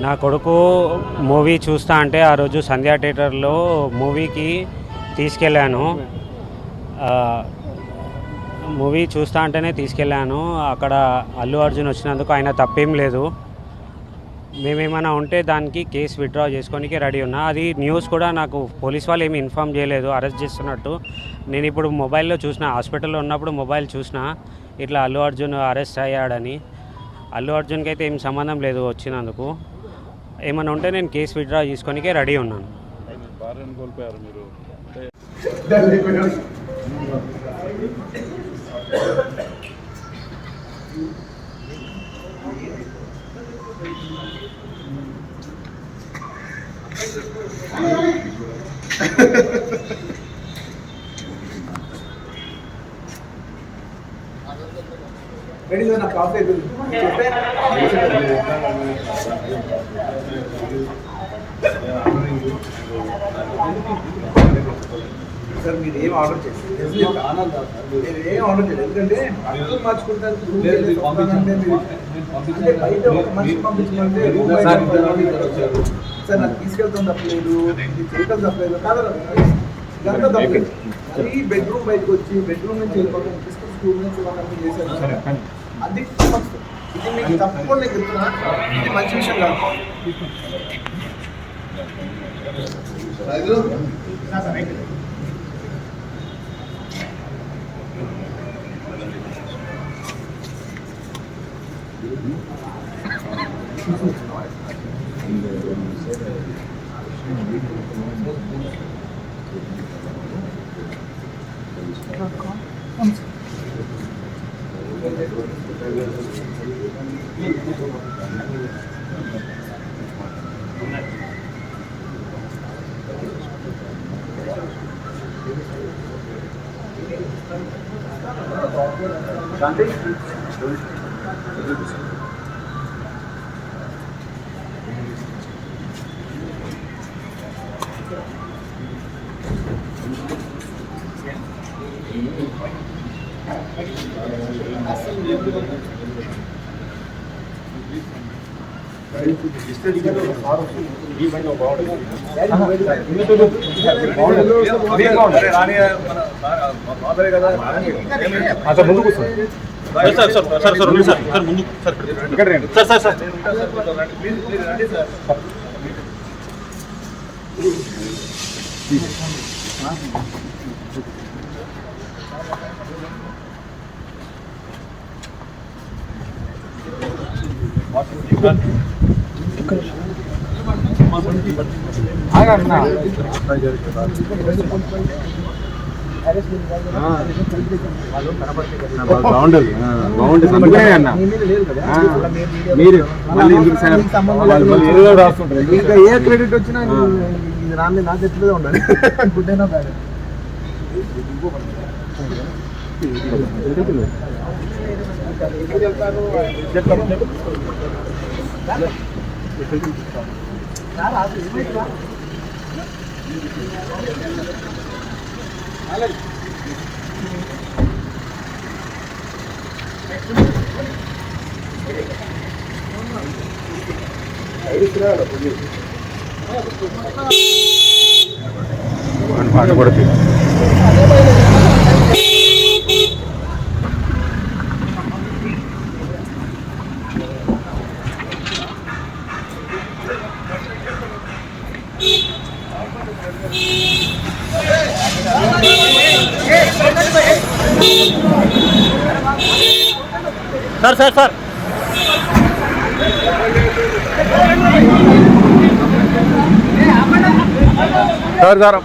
నా కొడుకు మూవీ చూస్తా అంటే ఆ రోజు సంధ్యా థియేటర్లో మూవీకి తీసుకెళ్ళాను. మూవీ చూస్తా అంటేనే తీసుకెళ్ళాను. అక్కడ అల్లు అర్జున్ వచ్చినందుకు ఆయన తప్పేం లేదు. మేమేమైనా ఉంటే దానికి కేసు విత్డ్రా చేసుకోనికి రెడీ ఉన్నా. అది న్యూస్ కూడా నాకు పోలీస్ వాళ్ళు ఏమి ఇన్ఫామ్ చేయలేదు అరెస్ట్ చేస్తున్నట్టు. నేను ఇప్పుడు మొబైల్లో చూసిన, హాస్పిటల్లో ఉన్నప్పుడు మొబైల్ చూసిన ఇట్లా అల్లు అర్జున్ అరెస్ట్ అయ్యాడని. అల్లు అర్జున్కి అయితే ఏం సంబంధం లేదు వచ్చినందుకు. ఏమైనా ఉంటే నేను కేసు విత్డ్రా చేసుకోనికే రెడీ ఉన్నాను. సార్ మీరు ఏం ఆర్డర్ చేస్తారు? ఏం ఆర్డర్ చేయలేదు, ఎందుకంటే అర్థం మార్చుకుంటారు. బయట ఒక మనిషి పంపించమంటే సార్ నాకు తీసుకెళ్తాం తప్పలేదు, చేయటం తప్పలేదు కాదు, ఇదంతా తప్పలేదు. మళ్ళీ బెడ్రూమ్ బయటకు వచ్చి బెడ్రూమ్ నుంచి వెళ్ళిపోతాం, తీసుకొని స్కూల్ నుంచి వాళ్ళకి చేశారు. అది ఇది మీకు తప్పకుండా నేను చెప్తున్నా, ఇది మంచి విషయం కాదు. ముందు బాగుంటుంది అన్న. మీరు ఇంకా ఏ క్రెడిట్ వచ్చినా ఇది రాని నా చెట్లుగా ఉండాలి. గుడ్ అయినా బ్యాడ్ పాట పడుతుంది. Sir sir sir sir sir